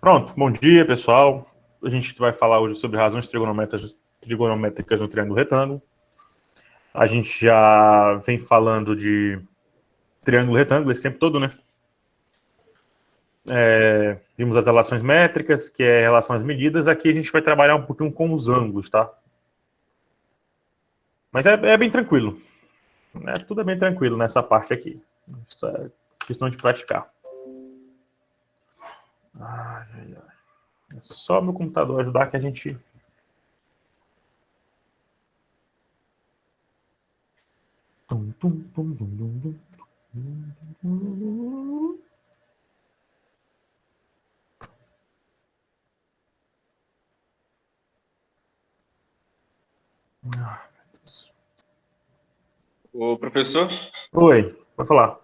Pronto, bom dia, pessoal. A gente vai falar hoje sobre razões trigonométricas no triângulo retângulo. A gente já vem falando de triângulo retângulo esse tempo todo, né? Vimos as relações métricas, que é relação às medidas. Aqui a gente vai trabalhar um pouquinho com os ângulos, tá? Mas é bem tranquilo. Tudo é bem tranquilo nessa parte aqui. Isso é questão de praticar. Ai, ai, ai. É só meu computador ajudar que a gente... Tum, tum, tum, tum, tum, tum. Ô, professor, Oi, pode falar.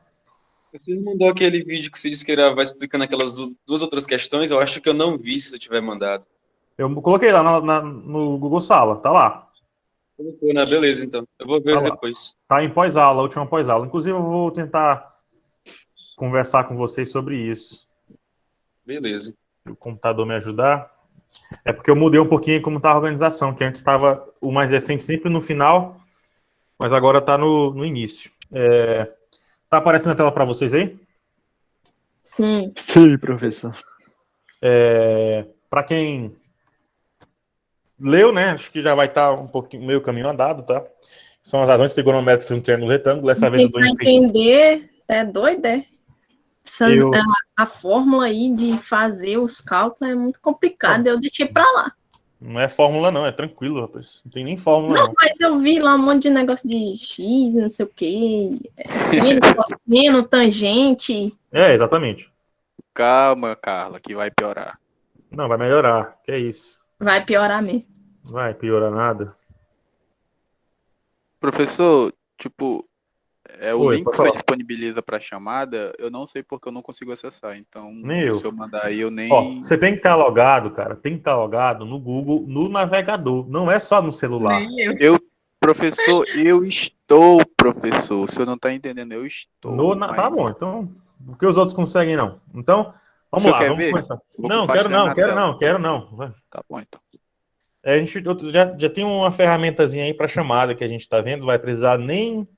você mandou aquele vídeo que você disse que vai explicando aquelas duas outras questões. Eu acho que eu não vi se você tiver mandado. Eu coloquei lá no Google Sala, tá lá. Colocou, né? Beleza, então. Eu vou Tá ver lá. depois. Tá em pós-aula, última pós-aula. Inclusive, eu vou tentar conversar com vocês sobre isso. Beleza. Se o computador me ajudar. É porque eu mudei um pouquinho como tá a organização, que antes estava o mais recente sempre no final, mas agora tá no início. Tá aparecendo na tela para vocês aí? Sim. Sim, professor. Para quem leu, né? Acho que já vai estar um pouquinho meio caminho andado, tá? São as razões trigonométricas de um triângulo retângulo. Dessa vez eu dou Tentar entender, é doido, é? Eu- A fórmula aí de fazer os cálculos é muito complicada, eu deixei pra lá. Não é fórmula, não, é tranquilo, rapaz. Não tem nem fórmula, não. Mas eu vi lá um monte de negócio de X, não sei o quê, sino, cosseno, tangente. Exatamente. Calma, Carla, que vai piorar. Não, vai melhorar. Que é isso? Vai piorar mesmo. Vai piorar nada. Professor, tipo, o Oi, link pode que você falar. disponibiliza para chamada, eu não sei porque eu não consigo acessar. Então, Nem eu. se eu mandar aí, eu nem. Ó, você tem que estar logado, cara. Tem que estar logado no Google, no navegador. Não é só no celular. Professor, eu estou, professor. O senhor não tá entendendo, eu estou. Tá bom, então. O que os outros conseguem, não. Então, O vamos senhor lá, quer vamos ver? começar. Vou Não, quero compartilhar não, minha quero tela. não, quero não. Vai. Tá bom, então. Eu já tem uma ferramentazinha aí para chamada que a gente está vendo, não vai precisar nem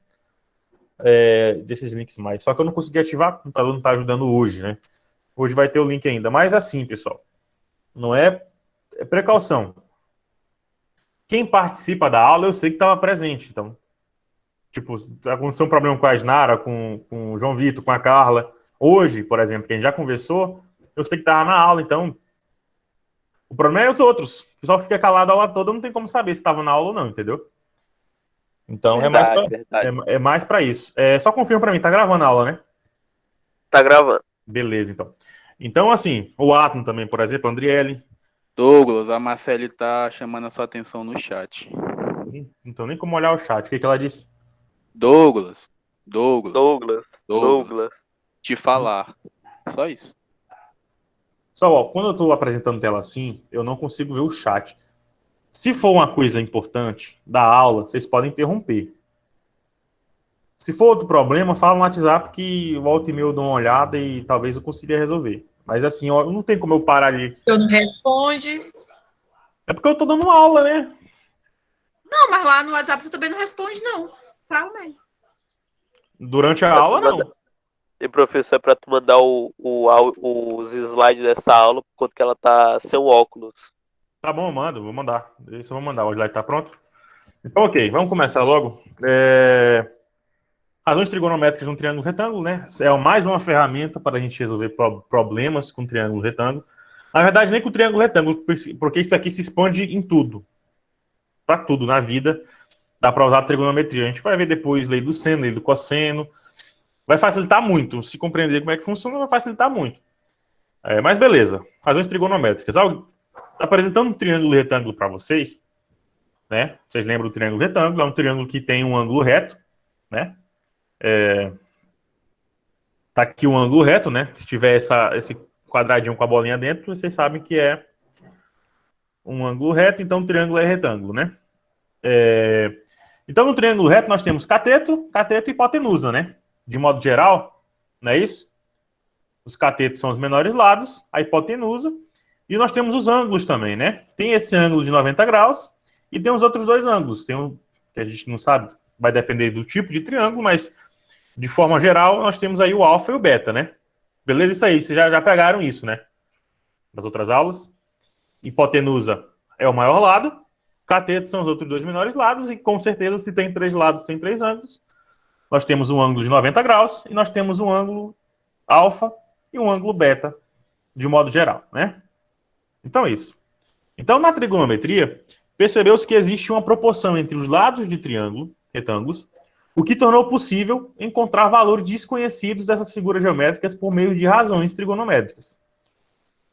desses links mais. Só que eu não consegui ativar, o computador não está ajudando hoje, né? Hoje vai ter o link ainda. Mas assim, pessoal, não é precaução. Quem participa da aula, eu sei que estava presente. Então, tipo, aconteceu um problema com a Asnara, com o João Vitor, com a Carla. Hoje, por exemplo, quem já conversou, eu sei que estava na aula. Então, o problema é os outros. O pessoal que fica calado a aula toda não tem como saber se estava na aula ou não, entendeu? Então, Verdade. é mais para isso. Só confirma para mim, tá gravando a aula, né? Tá gravando. Beleza, então. Então, assim, o Atom também, por exemplo, Andriele. Douglas, a Marcele tá chamando a sua atenção no chat. Não tô nem como olhar o chat. O que ela disse? Douglas. Te falar. Só isso. Só, ó, quando eu estou apresentando tela assim, eu não consigo ver o chat. Se for uma coisa importante da aula, vocês podem interromper. Se for outro problema, fala no WhatsApp que volta e meia eu dou uma olhada e talvez eu consiga resolver. Mas assim, ó, não tem como eu parar ali. Eu não responde. É porque eu tô dando aula, né? Não, mas lá no WhatsApp você também não responde, não. Fala mesmo. Durante a aula, não. E professor, é pra tu mandar os slides dessa aula, por conta que ela tá sem óculos. Tá bom, eu mando, vou mandar. Isso eu vou mandar, o slide tá pronto? Então, ok, vamos começar logo. Razões trigonométricas de um triângulo retângulo, né? É mais uma ferramenta para a gente resolver problemas com triângulo retângulo. Na verdade, nem com triângulo retângulo, porque isso aqui se expande em tudo. Para tudo na vida, dá para usar a trigonometria. A gente vai ver depois lei do seno, lei do cosseno. Vai facilitar muito. Se compreender como é que funciona, vai facilitar muito. Mas beleza. Razões trigonométricas. Apresentando um triângulo retângulo para vocês, né? Vocês lembram do triângulo retângulo? É um triângulo que tem um ângulo reto, né? Tá aqui um ângulo reto, né? Se tiver esse quadradinho com a bolinha dentro, vocês sabem que é um ângulo reto, então o triângulo é retângulo, né? Então, no triângulo reto, nós temos cateto e hipotenusa, né? De modo geral, não é isso? Os catetos são os menores lados, a hipotenusa. E nós temos os ângulos também, né? Tem esse ângulo de 90 graus e tem os outros dois ângulos. Tem um que a gente não sabe, vai depender do tipo de triângulo, mas de forma geral nós temos aí o alfa e o beta, né? Beleza? Isso aí, vocês já pegaram isso, né? Das outras aulas. Hipotenusa é o maior lado, cateto são os outros dois menores lados, e com certeza, se tem 3 lados, tem 3 ângulos. Nós temos um ângulo de 90 graus e nós temos um ângulo alfa e um ângulo beta, de modo geral, né? Então é isso. Então, na trigonometria, percebeu-se que existe uma proporção entre os lados de triângulo, retângulos, o que tornou possível encontrar valores desconhecidos dessas figuras geométricas por meio de razões trigonométricas.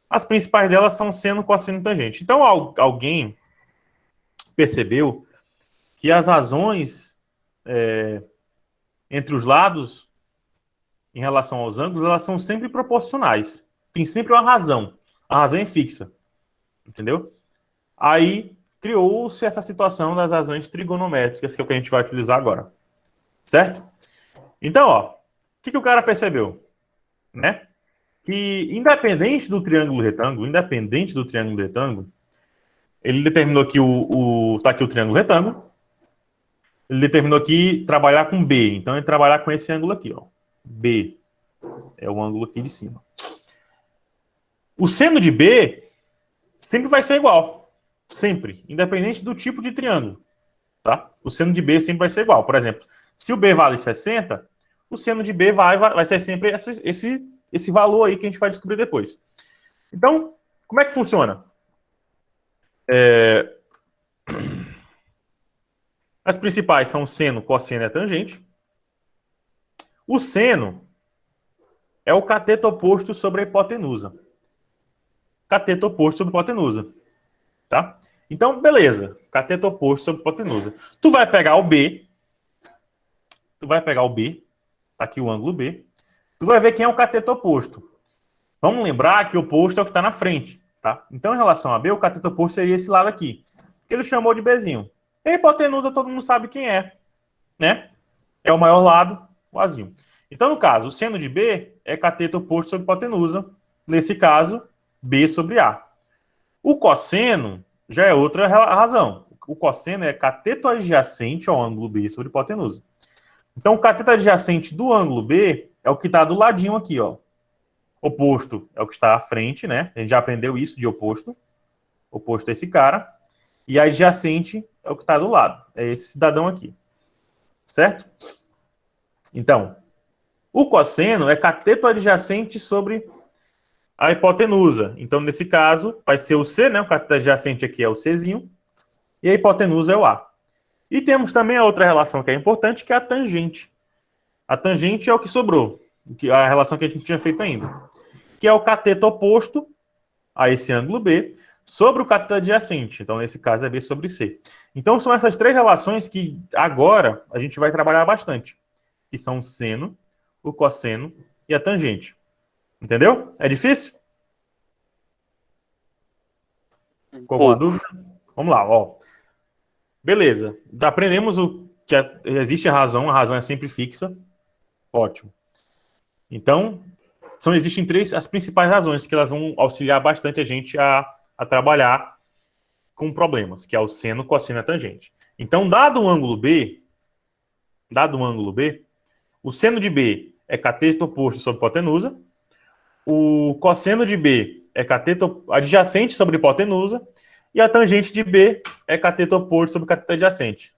As principais delas são seno, cosseno e tangente. Então, alguém percebeu que as razões entre os lados, em relação aos ângulos, elas são sempre proporcionais. Tem sempre uma razão. A razão é fixa. Entendeu? Aí criou-se essa situação das razões trigonométricas, que é o que a gente vai utilizar agora. Certo? Então, ó, o que o cara percebeu? Né? Que independente do triângulo retângulo, ele determinou que tá aqui o triângulo retângulo, ele determinou aqui trabalhar com B, então ele trabalhar com esse ângulo aqui, ó. B é o ângulo aqui de cima. O seno de B sempre vai ser igual, sempre, independente do tipo de triângulo, tá? O seno de B sempre vai ser igual. Por exemplo, se o B vale 60, o seno de B vai ser sempre esse valor aí que a gente vai descobrir depois. Então, como é que funciona? As principais são o seno, cosseno e a tangente. O seno é o cateto oposto sobre a hipotenusa. Cateto oposto sobre hipotenusa. Tá? Então, beleza. Cateto oposto sobre hipotenusa. Tu vai pegar o B. Tá aqui o ângulo B. Tu vai ver quem é o cateto oposto. Vamos lembrar que o oposto é o que está na frente. Tá? Então, em relação a B, o cateto oposto seria esse lado aqui. Que ele chamou de Bzinho. E a hipotenusa todo mundo sabe quem é. Né? É o maior lado, o Azinho. Então, no caso, o seno de B é cateto oposto sobre hipotenusa. Nesse caso, B sobre A. O cosseno já é outra razão. O cosseno é cateto adjacente ao ângulo B sobre hipotenusa. Então, o cateto adjacente do ângulo B é o que está do ladinho aqui, ó. Oposto é o que está à frente, né? A gente já aprendeu isso de oposto. Oposto é esse cara. E adjacente é o que está do lado. É esse cidadão aqui. Certo? Então, o cosseno é cateto adjacente sobre a hipotenusa. Então, nesse caso, vai ser o C, né? O cateto adjacente aqui é o Czinho. E a hipotenusa é o A. E temos também a outra relação que é importante, que é a tangente. A tangente é o que sobrou. A relação que a gente não tinha feito ainda. Que é o cateto oposto a esse ângulo B sobre o cateto adjacente. Então, nesse caso, é B sobre C. Então, são essas 3 relações que agora a gente vai trabalhar bastante. Que são o seno, o cosseno e a tangente. Entendeu? É difícil? Com alguma dúvida? Vamos lá, ó. Beleza. Já aprendemos que existe a razão é sempre fixa. Ótimo. Então, existem 3 as principais razões que elas vão auxiliar bastante a gente a trabalhar com problemas, que é o seno, cosseno e a tangente. Então, dado o ângulo B, o seno de B é cateto oposto sobre hipotenusa, o cosseno de B é cateto adjacente sobre hipotenusa, e a tangente de B é cateto oposto sobre cateto adjacente.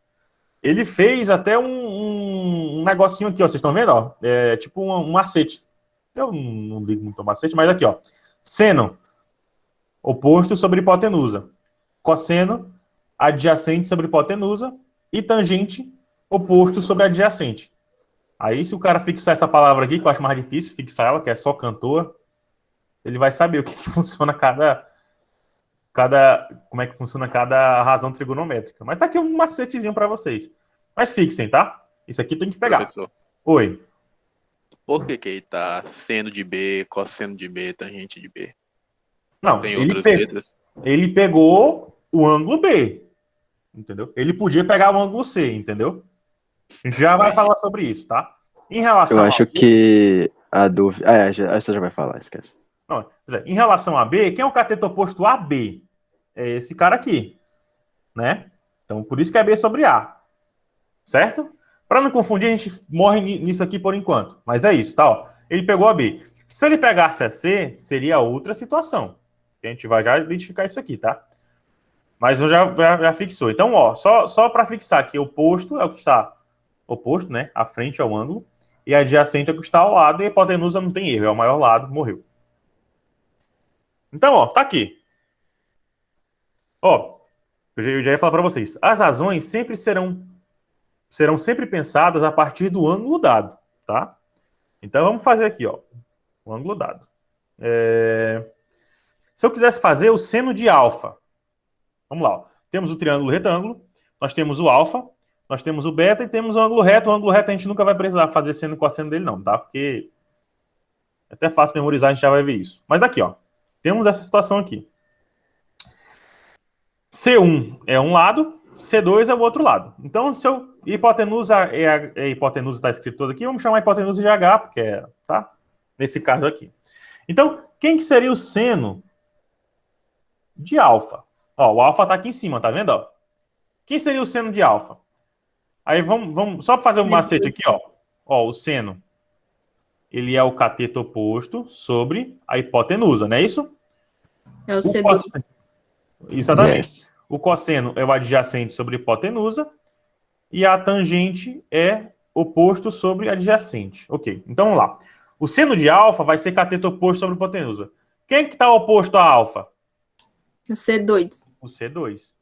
Ele fez até um negocinho aqui, ó. Vocês estão vendo? Ó? É tipo um macete. Eu não ligo muito ao macete, mas aqui, ó. Seno oposto sobre hipotenusa. Cosseno adjacente sobre hipotenusa. E tangente oposto sobre adjacente. Aí, se o cara fixar essa palavra aqui, que eu acho mais difícil, fixar ela, que é só cantor, ele vai saber o que funciona como é que funciona cada razão trigonométrica. Mas tá aqui um macetezinho para vocês. Mas fixem, tá? Isso aqui tem que pegar. Professor, Oi. por que tá seno de B, cosseno de B, tangente de B? Não, Tem outras letras? ele pegou o ângulo B, entendeu? Ele podia pegar o ângulo C, entendeu? A gente já vai falar sobre isso, tá? Em relação Eu acho que a dúvida... essa já vai falar, esquece. Não, quer dizer, em relação a B, quem é o cateto oposto a B? É esse cara aqui, né? Então, por isso que é B sobre A. Certo? Para não confundir, a gente morre nisso aqui por enquanto. Mas é isso, tá? Ó. Ele pegou a B. Se ele pegasse a C, seria outra situação. A gente vai já identificar isso aqui, tá? Mas eu já fixou. Então, ó, só para fixar que oposto é o que está oposto, né? À frente ao ângulo. E adjacente é o que está ao lado. E a hipotenusa não tem erro. É o maior lado, morreu. Então, ó, tá aqui. Ó, eu já ia falar para vocês. As razões sempre serão sempre pensadas a partir do ângulo dado, tá? Então, vamos fazer aqui, ó, o ângulo dado. Se eu quisesse fazer o seno de alfa, vamos lá, ó. Temos o triângulo retângulo, nós temos o alfa, nós temos o beta e temos o ângulo reto. O ângulo reto a gente nunca vai precisar fazer seno e cosseno dele não, tá? Porque é até fácil memorizar, a gente já vai ver isso. Mas aqui, ó, temos essa situação aqui. C1 é um lado, C2 é o outro lado. Então, se eu hipotenusa a hipotenusa está escrito toda aqui, vamos chamar a hipotenusa de H, porque é, tá? Nesse caso aqui. Então, quem que seria o seno de alfa? Ó, o alfa está aqui em cima, tá vendo? Ó? Quem seria o seno de alfa? Aí vamos só fazer um macete aqui, ó. Ó, o seno, ele é o cateto oposto sobre a hipotenusa, não é isso? É o C2. Exatamente. Yes. O cosseno é o adjacente sobre a hipotenusa e a tangente é oposto sobre adjacente. Ok, então vamos lá. O seno de alfa vai ser cateto oposto sobre a hipotenusa. Quem é que está oposto a alfa? O C2. O C2.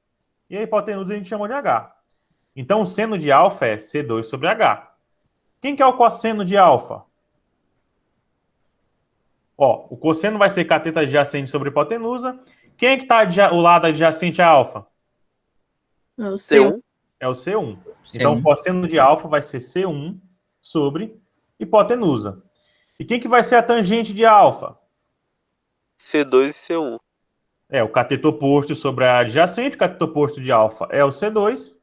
E a hipotenusa a gente chamou de H. Então o seno de alfa é C2 sobre H. Quem que é o cosseno de alfa? Ó, o cosseno vai ser cateto adjacente sobre a hipotenusa. Quem é que está o lado adjacente a alfa? É o C1. É o C1. Então, o cosseno de alfa vai ser C1 sobre hipotenusa. E quem que vai ser a tangente de alfa? C2 e C1. É o cateto oposto sobre a adjacente. O cateto oposto de alfa é o C2.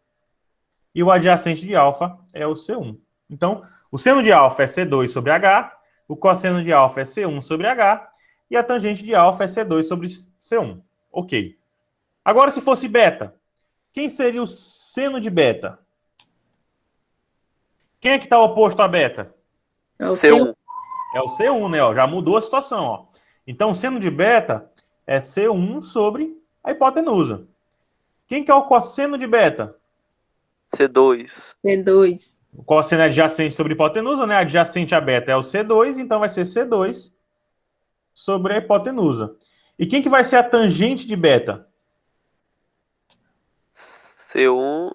E o adjacente de alfa é o C1. Então, o seno de alfa é C2 sobre H. O cosseno de alfa é C1 sobre H. E a tangente de alfa é C2 sobre C1. Ok. Agora, se fosse beta, quem seria o seno de beta? Quem é que está oposto a beta? É o C1. C1. É o C1, né? Ó, já mudou a situação. Ó. Então, o seno de beta é C1 sobre a hipotenusa. Quem que é o cosseno de beta? C2. C2. O cosseno é adjacente sobre a hipotenusa, né? Adjacente a beta é o C2, então vai ser C2 sobre a hipotenusa. E quem que vai ser a tangente de beta? C1.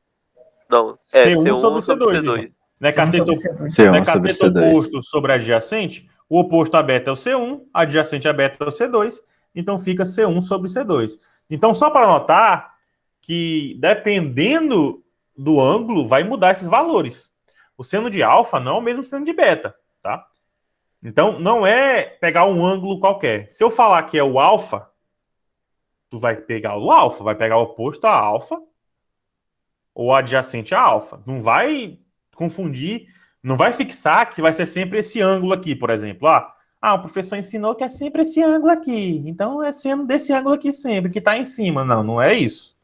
Não, C1 C1 sobre C2. Isso. Não é cateto, C1 não é sobre cateto C2. oposto sobre adjacente? O oposto a beta é o C1, adjacente a beta é o C2, então fica C1 sobre C2. Então, só para notar que, dependendo do ângulo, vai mudar esses valores. O seno de alfa não é o mesmo seno de beta, tá? Então, não é pegar um ângulo qualquer. Se eu falar que é o alfa, tu vai pegar o alfa, vai pegar o oposto a alfa ou adjacente a alfa. Não vai confundir, não vai fixar que vai ser sempre esse ângulo aqui, por exemplo. O professor ensinou que é sempre esse ângulo aqui. Então, é seno desse ângulo aqui sempre, que está em cima. Não, não é isso.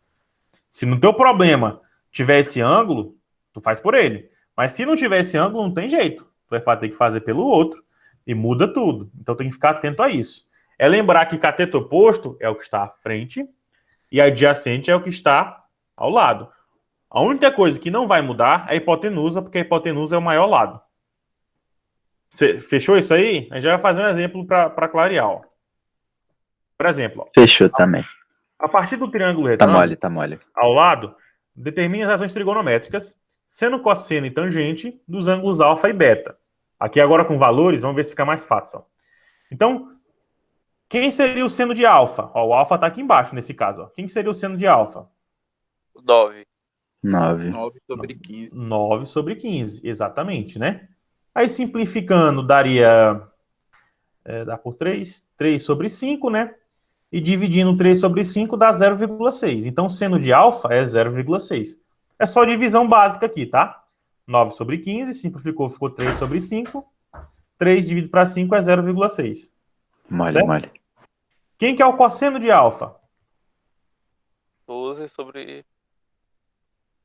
Se no teu problema tiver esse ângulo, tu faz por ele. Mas se não tiver esse ângulo, não tem jeito. Tu vai ter que fazer pelo outro. E muda tudo. Então tem que ficar atento a isso. É lembrar que cateto oposto é o que está à frente e adjacente é o que está ao lado. A única coisa que não vai mudar é a hipotenusa, porque a hipotenusa é o maior lado. Fechou isso aí? A gente já vai fazer um exemplo para clarear. Ó. Por exemplo, ó, Fechou também. a partir do triângulo Tá retângulo mole, tá mole. ao lado, determine as razões trigonométricas, seno, cosseno e tangente dos ângulos alfa e beta. Aqui agora com valores, vamos ver se fica mais fácil. Ó. Então, quem seria o seno de alfa? Ó, o alfa está aqui embaixo nesse caso. Ó. Quem seria o seno de alfa? 9. 9. 9 sobre 15. 9 sobre 15, exatamente, né? Aí simplificando, daria... dá por 3 sobre 5, né? E dividindo 3 sobre 5 dá 0,6. Então, o seno de alfa é 0,6. É só divisão básica aqui, tá? 9 sobre 15, simplificou, ficou 3 sobre 5. 3 dividido para 5 é 0,6. Mole, Certo? mole. Quem que é o cosseno de alfa? 12 sobre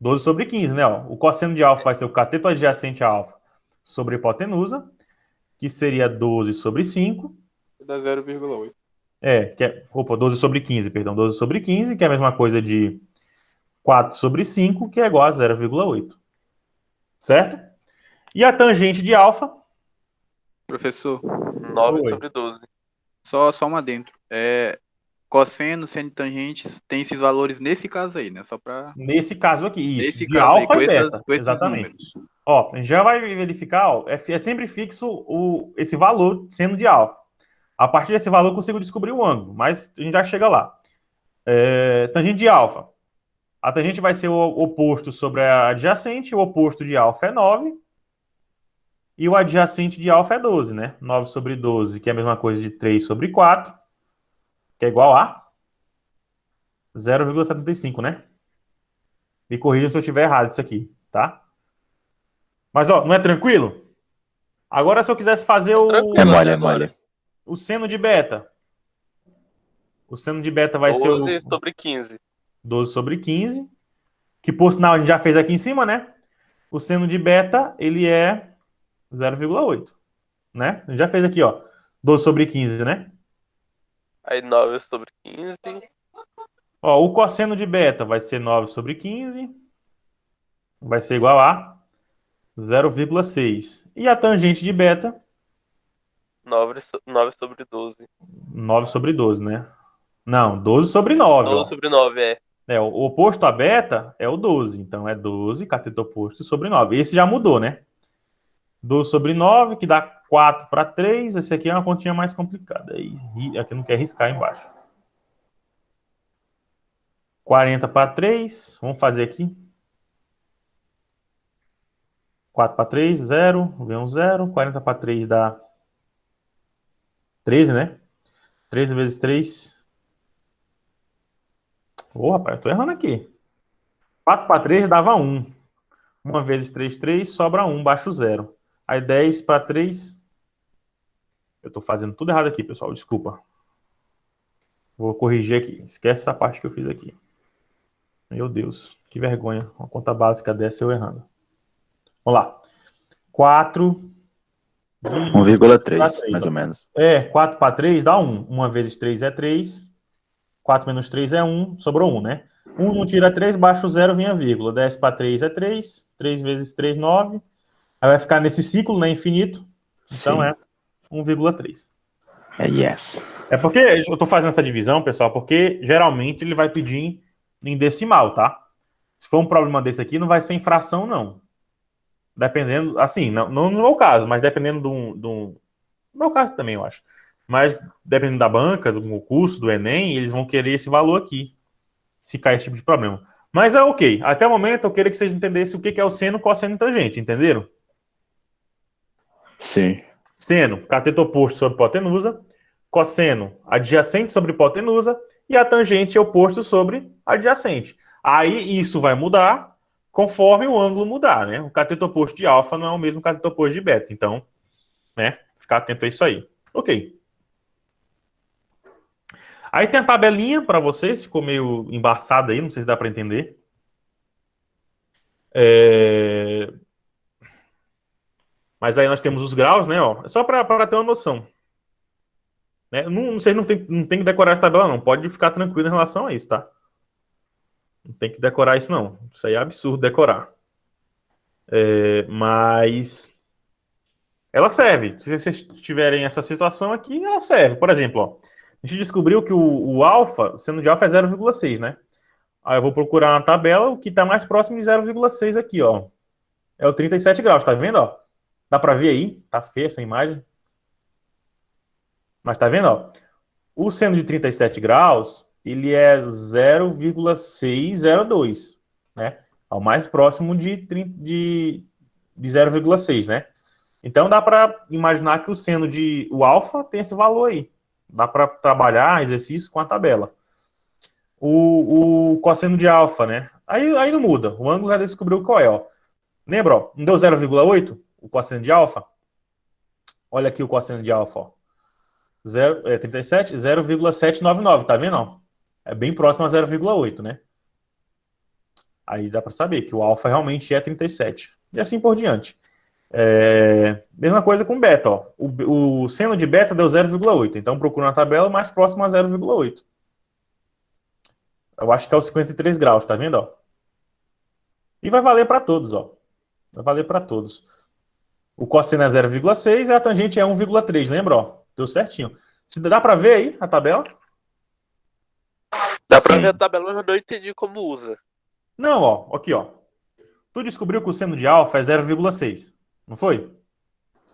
12 sobre 15, né? Ó, o cosseno de alfa vai ser o cateto adjacente a alfa sobre a hipotenusa, que seria 12 sobre 5. Dá 0,8. Opa, 12 sobre 15, perdão. 12 sobre 15, que é a mesma coisa de 4 sobre 5, que é igual a 0,8. Certo? E a tangente de alfa? Professor, 9 Oi. sobre 12. só uma dentro. Cosseno, seno e tangentes tem esses valores nesse caso aí, né? Só pra... Nesse caso aqui, isso. Nesse De caso aí, alfa com e esses, beta. com esses Exatamente. números. Ó, a gente já vai verificar, ó, é sempre fixo esse valor sendo de alfa. A partir desse valor eu consigo descobrir o ângulo, mas a gente já chega lá. Tangente de alfa. A tangente vai ser o oposto sobre a adjacente, o oposto de alfa é 9, e o adjacente de alfa é 12, né? 9 sobre 12, que é a mesma coisa de 3 sobre 4, que é igual a 0,75, né? Me corrija se eu estiver errado isso aqui, tá? Mas, ó, não é tranquilo? Agora, se eu quisesse fazer tranquilo. mole, até agora. o seno de beta. O seno de beta vai ser 12 o sobre 15. 12 sobre 15, que por sinal a gente já fez aqui em cima, né? O seno de beta, ele é 0,8, né? A gente já fez aqui, ó. 12 sobre 15, né? Aí 9 sobre 15. Ó, o cosseno de beta vai ser 9 sobre 15. Vai ser igual a 0,6. E a tangente de beta? 9 sobre 12. 9 sobre 12, né? Não, 12 sobre 9, 12 ó. sobre 9, é. O oposto a beta é o 12. Então é 12, cateto oposto, sobre 9. Esse já mudou, né? 12 sobre 9, que dá 4 para 3. Esse aqui é uma continha mais complicada. Aqui não quer riscar embaixo. 40 para 3. Vamos fazer aqui. 4 para 3, 0. Vem um 0. 40 para 3 dá 13, né? 13 vezes 3. Ô, rapaz, eu tô errando aqui. 4 para 3 dava 1. 1 vezes 3, 3. Sobra 1, baixo 0. Aí 10 para 3. Eu tô fazendo tudo errado aqui, pessoal. Desculpa. Vou corrigir aqui. Esquece essa parte que eu fiz aqui. Meu Deus, que vergonha. Uma conta básica dessa eu errando. Vamos lá. 4. 1,3, mais ou menos. 4 para 3 dá 1. 1 vezes 3 é 3. 4 menos 3 é 1. Sobrou 1, né? 1 não tira 3, baixo 0, vem a vírgula. 10 para 3 é 3. 3 vezes 3, 9. Aí vai ficar nesse ciclo, né? Infinito. Então Sim. é 1,3. Yes. É porque eu tô fazendo essa divisão, pessoal, porque geralmente ele vai pedir em decimal, tá? Se for um problema desse aqui, não vai ser em fração, não. Dependendo, assim, não no meu caso, mas dependendo no meu caso também, eu acho. Mas dependendo da banca, do curso, do Enem, eles vão querer esse valor aqui, se cair esse tipo de problema. Mas é ok. Até o momento, eu queria que vocês entendessem o que é o seno, cosseno e tangente, entenderam? Sim. Seno, cateto oposto sobre hipotenusa. Cosseno, adjacente sobre hipotenusa. E a tangente é oposto sobre adjacente. Aí isso vai mudar conforme o ângulo mudar, né? O cateto oposto de alfa não é o mesmo cateto oposto de beta. Então, né? Ficar atento a isso aí. Ok. Aí tem a tabelinha para vocês. Ficou meio embaçada aí, não sei se dá para entender. Mas aí nós temos os graus, né? Ó, só para ter uma noção. Né? Vocês não tem que decorar essa tabela, não. Pode ficar tranquilo em relação a isso, tá? Não tem que decorar isso, não. Isso aí é absurdo decorar. Mas ela serve. Se vocês tiverem essa situação aqui, ela serve. Por exemplo, ó, a gente descobriu que o alfa, o seno de alfa é 0,6, né? Aí eu vou procurar na tabela o que está mais próximo de 0,6 aqui, ó. É o 37 graus, tá vendo, ó? Dá para ver aí? Tá feia essa imagem. Mas tá vendo, ó? O seno de 37 graus, ele é 0,602, né? Ao mais próximo de 0,6, né? Então dá para imaginar que o alfa tem esse valor aí. Dá para trabalhar exercício com a tabela. O cosseno de alfa, né? Aí não muda. O ângulo já descobriu qual é, ó. Lembra, ó? Não deu 0,8 o cosseno de alfa? Olha aqui o cosseno de alfa, ó. 37, 0,799, tá vendo? Ó? É bem próximo a 0,8, né? Aí dá para saber que o alfa realmente é 37. E assim por diante. Mesma coisa com beta, ó. O seno de beta deu 0,8. Então procura na tabela mais próximo a 0,8. Eu acho que é os 53 graus, tá vendo? Ó? E vai valer para todos, ó. Vai valer para todos. O cosseno é 0,6 e a tangente é 1,3, lembra? Ó? Deu certinho. Se dá para ver aí a tabela? Dá pra ver a tabela, eu já não entendi como usa. Não, ó. Aqui, ó. Tu descobriu que o seno de alfa é 0,6, não foi?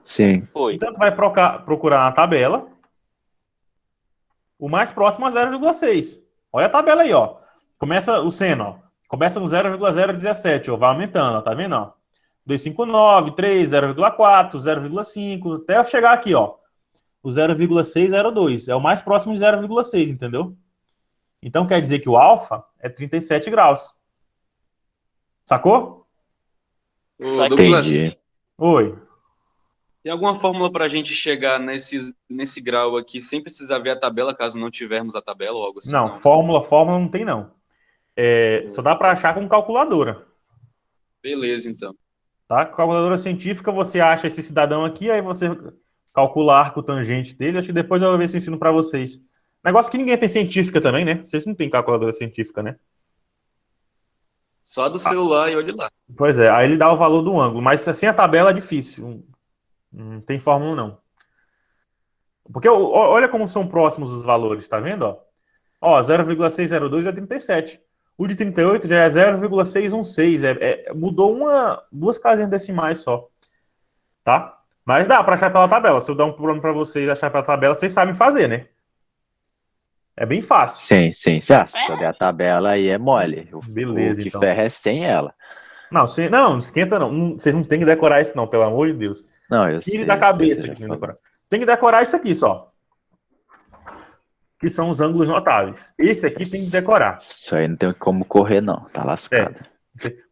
Sim. Foi. Então tu vai procurar na tabela o mais próximo a 0,6. Olha a tabela aí, ó. Começa o seno, ó. Começa no 0,017, ó. Vai aumentando, ó. Tá vendo, ó? 259, 3, 0,4, 0,5, até chegar aqui, ó. O 0,602. É o mais próximo de 0,6, entendeu? Então quer dizer que o alfa é 37 graus. Sacou? Ô, Douglas, Entendi. Oi. tem alguma fórmula para a gente chegar nesse grau aqui sem precisar ver a tabela, caso não tivermos a tabela ou algo assim? Não, fórmula não tem, não. Só dá para achar com calculadora. Beleza, então. Tá? Calculadora científica, você acha esse cidadão aqui, aí você calcula arco tangente dele. Acho que depois eu vou ver se eu ensino para vocês. Negócio que ninguém tem científica também, né? Vocês não tem calculadora científica, né? Só do celular e olhe lá. Pois é, aí ele dá o valor do ângulo, mas assim a tabela é difícil. Não tem fórmula, não. Porque olha como são próximos os valores, tá vendo? Ó, 0,602 é 37. O de 38 já é 0,616. Mudou duas casinhas decimais só. Tá? Mas dá para achar pela tabela. Se eu dar um problema para vocês achar pela tabela, vocês sabem fazer, né? É bem fácil. Sim. Só der a tabela aí é mole. Beleza, o que então. ferra é sem ela. Não esquenta não. Vocês não tem que decorar isso não, pelo amor de Deus. Não, eu Tire sei. da cabeça. eu sei, Tem que decorar isso aqui só. Que são os ângulos notáveis. Esse aqui tem que decorar. Isso aí não tem como correr, não. Tá lascado.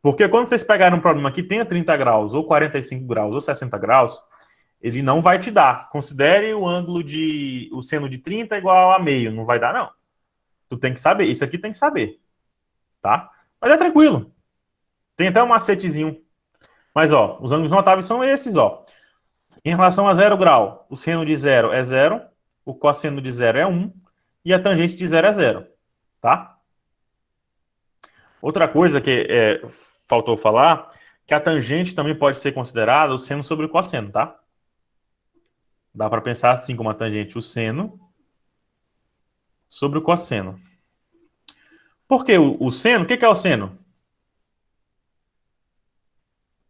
Porque quando vocês pegarem um problema que tenha 30 graus, ou 45 graus, ou 60 graus, ele não vai te dar. Considere o seno de 30 igual a meio. Não vai dar, não. Tu tem que saber. Isso aqui tem que saber. Tá? Mas é tranquilo. Tem até um macetezinho. Mas, ó, os ângulos notáveis são esses, ó. Em relação a 0 grau, o seno de 0 é 0, o cosseno de 0 é 1 e a tangente de 0 é 0. Tá? Outra coisa que faltou falar, que a tangente também pode ser considerada o seno sobre o cosseno, tá? Dá para pensar assim como a tangente, o seno sobre o cosseno. Por que o seno? O que é o seno?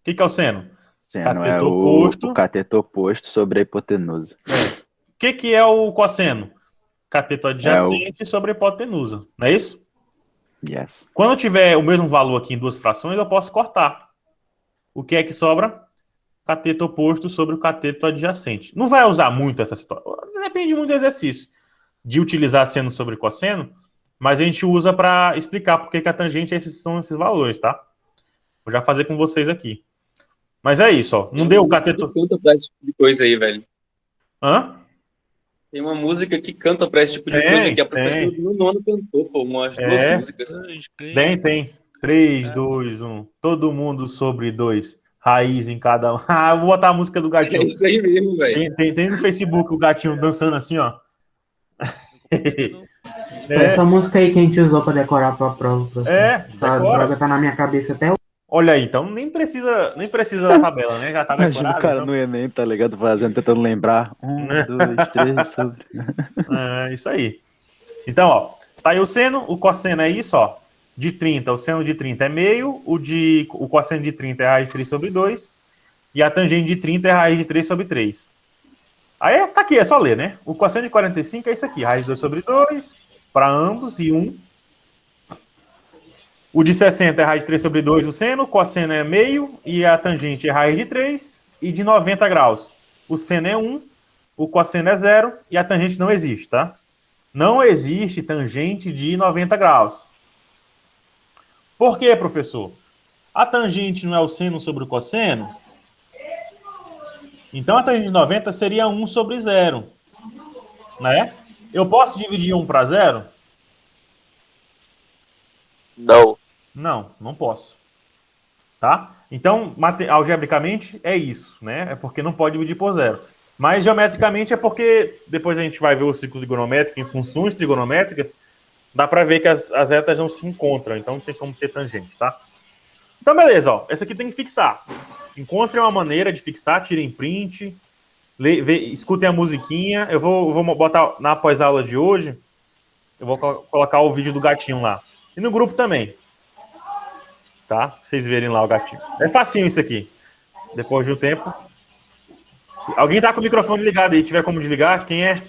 O que é o seno? Seno Cateto é oposto. o cateto oposto sobre a hipotenusa. O que é o cosseno? Cateto adjacente sobre a hipotenusa. Não é isso? Yes. Quando eu tiver o mesmo valor aqui em duas frações, eu posso cortar. O que é que sobra? Cateto oposto sobre o cateto adjacente. Não vai usar muito essa situação. Depende muito do exercício. De utilizar seno sobre cosseno, mas a gente usa para explicar por que a tangente são esses valores, tá? Vou já fazer com vocês aqui. Mas é isso, ó. Não deu o cateto... Canta pra esse tipo de coisa aí, velho. Hã? Tem uma música que canta pra esse tipo de coisa que a professora do nono cantou, pô, umas duas músicas. Tem. 3, 2, 1. Todo mundo sobre 2. Raiz em cada um. Ah, eu vou botar a música do gatinho. É isso aí mesmo, velho. Tem no Facebook o gatinho dançando assim, ó. Essa música aí que a gente usou pra decorar pra prova. Professor. Essa decora. droga tá na minha cabeça até hoje. Olha aí, então nem precisa da tabela, né? Já tá Imagina decorado. o cara então... no Enem, tá ligado? Tentando lembrar. 1, 2, 3, sobre. Isso aí. Então, ó, tá aí o seno, o cosseno é isso, ó. De 30, o seno de 30 é meio, o cosseno de 30 é raiz de 3 sobre 2, e a tangente de 30 é raiz de 3 sobre 3. Aí tá aqui, é só ler, né? O cosseno de 45 é isso aqui, raiz de 2 sobre 2, para ambos, e 1. O de 60 é raiz de 3 sobre 2 o seno, o cosseno é meio, e a tangente é raiz de 3, e de 90 graus. O seno é 1, o cosseno é 0, e a tangente não existe, tá? Não existe tangente de 90 graus. Por quê, professor? A tangente não é o seno sobre o cosseno? Então a tangente de 90 seria 1 sobre 0. né? Eu posso dividir 1 para 0? Não. Não, não posso. Tá? Então, algebricamente, é isso, né? É porque não pode dividir por 0. Mas, geometricamente, é porque depois a gente vai ver o ciclo trigonométrico em funções trigonométricas, dá para ver que as retas não se encontram, então não tem como ter tangente, tá? Então, beleza, ó. Essa aqui tem que fixar. Encontrem uma maneira de fixar, tirem print, escutem a musiquinha. Eu vou botar na pós-aula de hoje, eu vou colocar o vídeo do gatinho lá. E no grupo também. Tá? Pra vocês verem lá o gatinho. É facinho isso aqui. Depois de um tempo. Alguém tá com o microfone ligado aí, tiver como desligar? Quem é?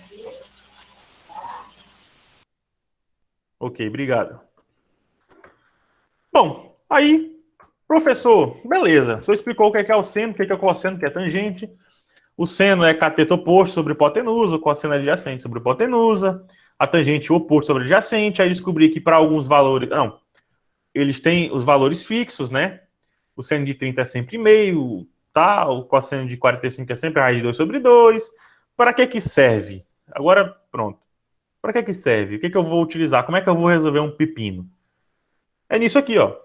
Ok, obrigado. Bom, aí, professor, beleza. Só explicou o que é o seno, o que é o cosseno, o que é tangente. O seno é cateto oposto sobre hipotenusa, o cosseno é adjacente sobre hipotenusa, a tangente o oposto sobre adjacente. Aí descobri que para alguns valores... Não, eles têm os valores fixos, né? O seno de 30 é sempre meio, tá? O cosseno de 45 é sempre a raiz de 2 sobre 2. Para que serve? Agora, pronto. Para que serve? O que eu vou utilizar? Como é que eu vou resolver um pepino? É nisso aqui, ó.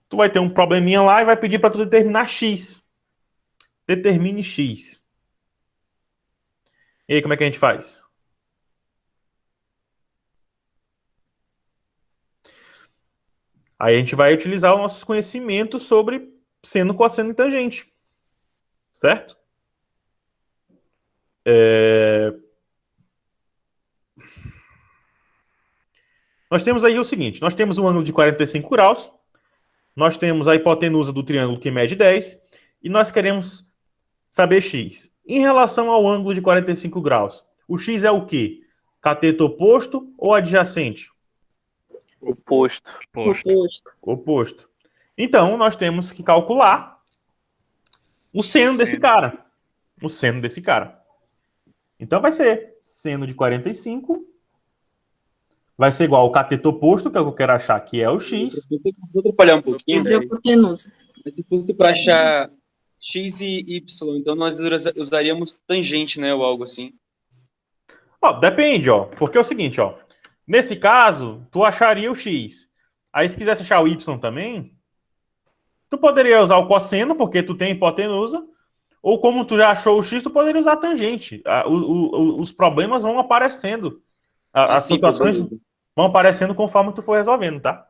Tu vai ter um probleminha lá e vai pedir para tu determinar x. Determine x. E aí, como é que a gente faz? Aí a gente vai utilizar os nossos conhecimentos sobre seno, cosseno e tangente. Certo? Nós temos aí o seguinte. Nós temos um ângulo de 45 graus. Nós temos a hipotenusa do triângulo que mede 10. E nós queremos saber x. Em relação ao ângulo de 45 graus, o x é o quê? Cateto oposto ou adjacente? Oposto. Oposto. Então, nós temos que calcular o seno desse cara. O seno desse cara. Então, vai ser seno de 45 vai ser igual ao cateto oposto, que é o que eu quero achar, que é o x. Vou atrapalhar um pouquinho, Sobre a hipotenusa. mas se fosse para achar x e y, então nós usaríamos tangente, né, ou algo assim. Ó, depende, ó. Porque é o seguinte, ó. Nesse caso, tu acharia o x. Aí, se quisesse achar o y também, tu poderia usar o cosseno, porque tu tem hipotenusa. Ou como tu já achou o x, tu poderia usar a tangente. Os problemas vão aparecendo. As situações vão aparecendo conforme tu for resolvendo, tá?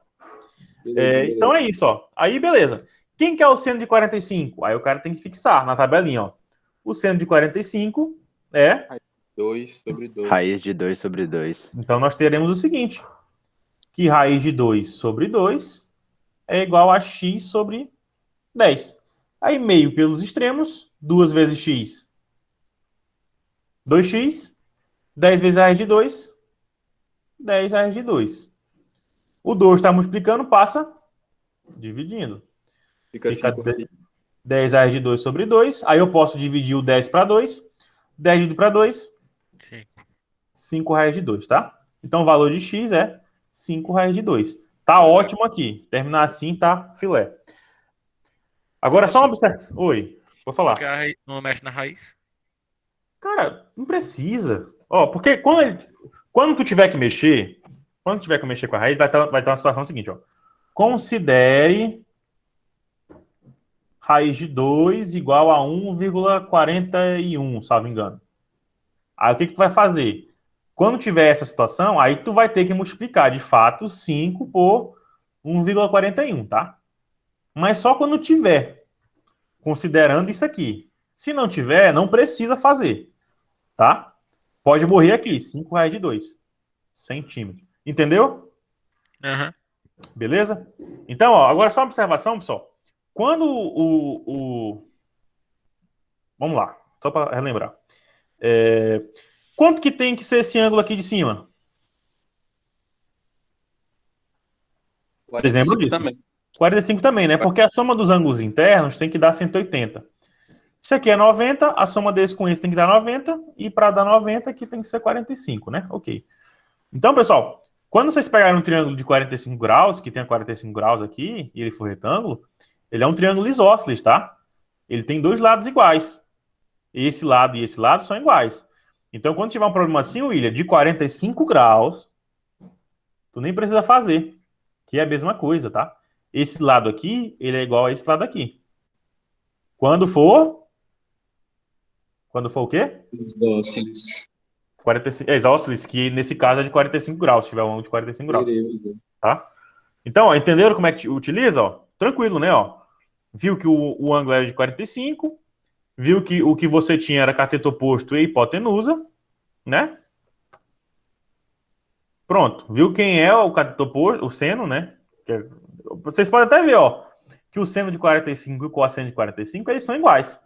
Beleza. Então é isso, ó. Aí, beleza. Quem que é o seno de 45? Aí o cara tem que fixar na tabelinha, ó. O seno de 45 é... 2 sobre 2. Raiz de 2 sobre 2. Então nós teremos o seguinte. Que raiz de 2 sobre 2 é igual a x sobre 10. Aí meio pelos extremos, 2 vezes x, 2x, 10 vezes a raiz de 2, 10 raiz de 2. O 2 está multiplicando, passa dividindo. Fica 10 raiz de 2 sobre 2. Aí eu posso dividir o 10 para 2. 10 dividido para 2, 5 raiz de 2, tá? Então o valor de x é 5 raiz de 2. Tá ótimo aqui. Terminar assim tá filé. Agora só uma observação. Oi, vou falar. Não mexe na raiz? Cara, não precisa. Ó, porque quando tu tiver que mexer, com a raiz, vai ter uma situação seguinte, ó. Considere raiz de 2 igual a 1,41, salvo engano. Aí o que tu vai fazer? Quando tiver essa situação, aí tu vai ter que multiplicar, de fato, 5 por 1,41, tá? Mas só quando tiver, considerando isso aqui. Se não tiver, não precisa fazer, tá? Pode morrer aqui, 5 raiz de 2 centímetros. Entendeu? Uhum. Beleza? Então, ó, agora só uma observação, pessoal. Quando Vamos lá, só para relembrar. Quanto que tem que ser esse ângulo aqui de cima? Vocês lembram disso? Também. 45 também, né? Porque a soma dos ângulos internos tem que dar 180. Isso aqui é 90, a soma desse com esse tem que dar 90, e para dar 90 aqui tem que ser 45, né? Ok. Então, pessoal, quando vocês pegarem um triângulo de 45 graus, que tem 45 graus aqui, e ele for retângulo, ele é um triângulo isósceles, tá? Ele tem dois lados iguais. Esse lado e esse lado são iguais. Então, quando tiver um problema assim, William, de 45 graus, tu nem precisa fazer, que é a mesma coisa, tá? Esse lado aqui, ele é igual a esse lado aqui. Quando for o quê? Isósceles. 45, isósceles, que nesse caso é de 45 graus, se tiver um ângulo de 45 graus, Beleza. tá? Então, ó, entenderam como é que utiliza? Ó? Tranquilo, né? Ó? Viu que o ângulo era de 45, viu que o que você tinha era cateto oposto e hipotenusa, né? Pronto. Viu quem é o cateto oposto, o seno, né? Vocês podem até ver, ó, que o seno de 45 e o cosseno de 45, eles são iguais,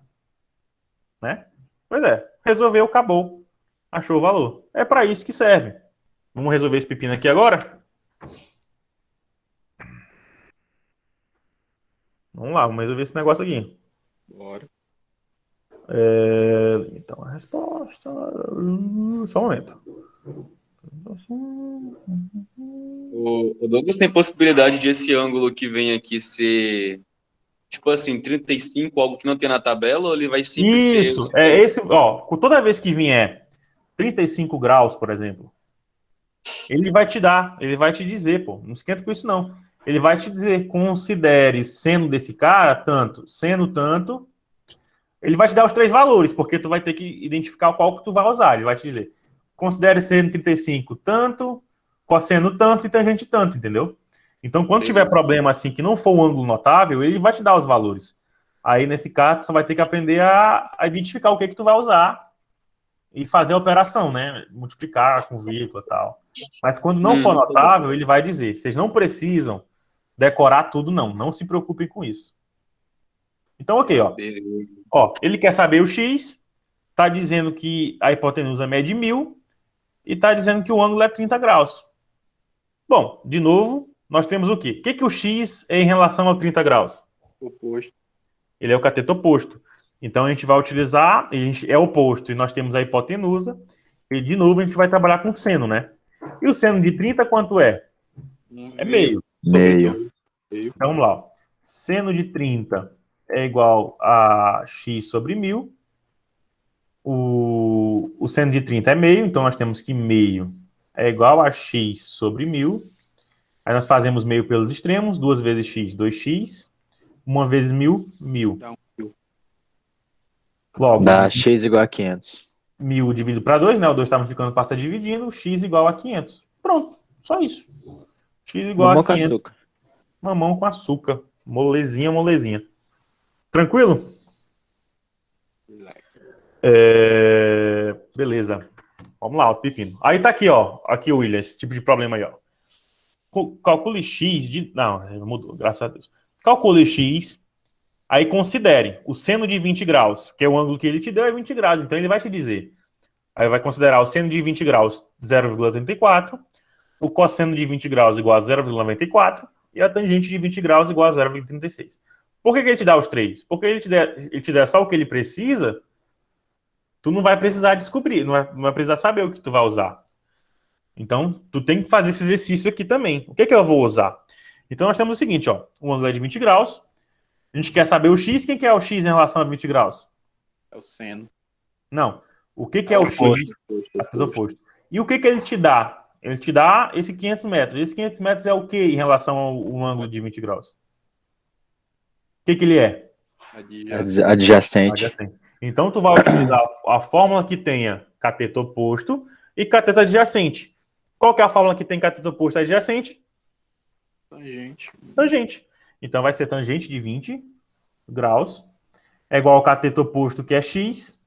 né? Pois é. Resolveu, acabou. Achou o valor. É para isso que serve. Vamos resolver esse pepino aqui agora? Vamos lá, vamos resolver esse negócio aqui. Bora. Então, a resposta... Só um momento. O Douglas tem possibilidade de esse ângulo que vem aqui ser, tipo assim, 35, algo que não tem na tabela, ou ele vai sempre ser... Isso, é esse, ó, toda vez que vier 35 graus, por exemplo, ele vai te dar, ele vai te dizer, pô, não esquenta com isso não. Ele vai te dizer, considere seno desse cara tanto, seno tanto. Ele vai te dar os 3 valores, porque tu vai ter que identificar qual que tu vai usar. Ele vai te dizer, considere seno 35 tanto, cosseno tanto e tangente tanto, entendeu? Então, quando tiver problema assim, que não for um ângulo notável, ele vai te dar os valores. Aí, nesse caso, tu só vai ter que aprender a identificar o que tu vai usar e fazer a operação, né? Multiplicar com vírgula e tal. Mas quando não for notável, ele vai dizer, vocês não precisam decorar tudo, não. Não se preocupem com isso. Então, ok, ó. Ó, ele quer saber o x, tá dizendo que a hipotenusa mede 1000 e tá dizendo que o ângulo é 30 graus. Bom, de novo, nós temos o quê? O que o x é em relação ao 30 graus? Oposto. Ele é o cateto oposto. Então, a gente vai utilizar, a gente é oposto, e nós temos a hipotenusa, e de novo a gente vai trabalhar com seno, né? E o seno de 30 quanto é? É meio. Meio. Então, vamos lá. Ó. Seno de 30 é igual a x sobre 1000. O seno de 30 é meio, então nós temos que meio é igual a x sobre 1000. Aí nós fazemos meio pelos extremos, 2 vezes x, 2x. 1 vezes 1000, 1000. Dá 1.000. Logo, Dá x igual a 500. 1000 dividido para 2, né? O 2 está multiplicando, passa dividindo, x igual a 500. Pronto, só isso. X igual Mamão a com 500. açúcar. Mamão com açúcar. Molezinha, molezinha. Tranquilo? Beleza. Vamos lá, o pepino. Aí tá aqui, ó. Aqui, William, esse tipo de problema aí, ó. Calcule x de... Não, mudou, graças a Deus. Calcule x, aí considere o seno de 20 graus, que é o ângulo que ele te deu é 20 graus, então ele vai te dizer. Aí vai considerar o seno de 20 graus 0,34, o cosseno de 20 graus igual a 0,94 e a tangente de 20 graus igual a 0,36. Por que ele te dá os 3? Porque ele te der só o que ele precisa, tu não vai precisar descobrir, não vai precisar saber o que tu vai usar. Então, tu tem que fazer esse exercício aqui também. O que eu vou usar? Então, nós temos o seguinte, ó. O ângulo é de 20 graus. A gente quer saber o x. Quem que é o x em relação a 20 graus? É o seno. Não. O que é o x? Oposto. E o que ele te dá? Ele te dá esse 500 metros. Esse 500 metros é o que em relação ao ângulo de 20 graus? O que ele é? Adjacente. Então, tu vai utilizar a fórmula que tenha cateto oposto e cateto adjacente. Qual que é a fórmula que tem cateto oposto e adjacente? Tangente. Então, vai ser tangente de 20 graus é igual ao cateto oposto, que é x,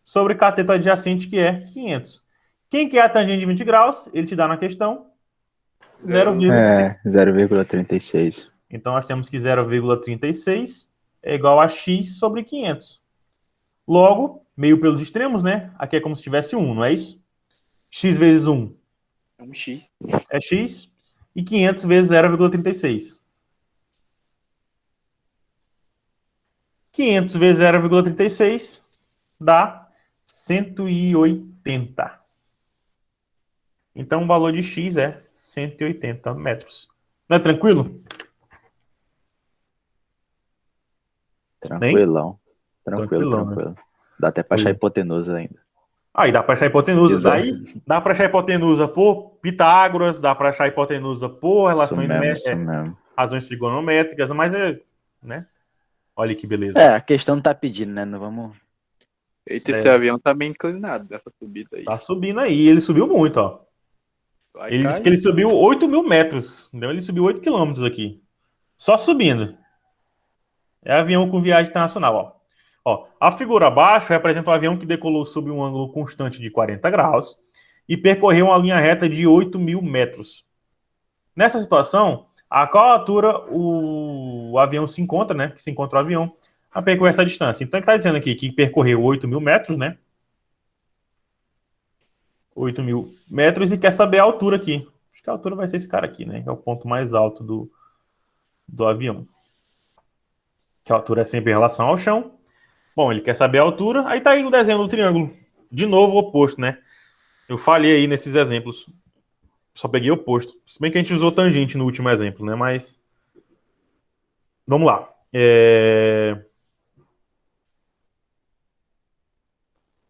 sobre cateto adjacente, que é 500. Quem que é a tangente de 20 graus? Ele te dá na questão 0,36. Então, nós temos que 0,36 é igual a x sobre 500. Logo, meio pelos extremos, né? Aqui é como se tivesse 1, não é isso? X vezes 1 é um x. É x. E 500 vezes 0,36. 500 vezes 0,36 dá 180. Então, o valor de x é 180 metros. Não é tranquilo? Tranquilão. Tranquilão, Tranquilo. Dá até pra achar hipotenusa ainda. Aí dá para achar a hipotenusa. Exato. Daí dá para achar a hipotenusa por Pitágoras, dá para achar a hipotenusa por relações, Isso mesmo. razões trigonométricas, mas né? Olha que beleza. É, a questão não tá pedindo, né? Não vamos. Eita, esse avião tá bem inclinado dessa subida aí. Tá subindo aí. Ele subiu muito, ó. Vai Ele disse cair. que ele subiu 8.000 metros. Então ele subiu 8 quilômetros aqui. Só subindo. É avião com viagem internacional, ó. Ó, a figura abaixo representa um avião que decolou sob um ângulo constante de 40 graus e percorreu uma linha reta de 8.000 metros. Nessa situação, a qual altura o avião se encontra, né? Que se encontra o avião a percorrer essa distância. Então, ele está dizendo aqui que percorreu 8.000 metros, né? 8.000 metros e quer saber a altura aqui. Acho que a altura vai ser esse cara aqui, né? Que é o ponto mais alto do avião. Que a altura é sempre em relação ao chão. Bom, ele quer saber a altura. Aí tá aí o desenho do triângulo. De novo, o oposto, né? Eu falhei aí nesses exemplos. Só peguei o oposto. Se bem que a gente usou tangente no último exemplo, né? Mas vamos lá.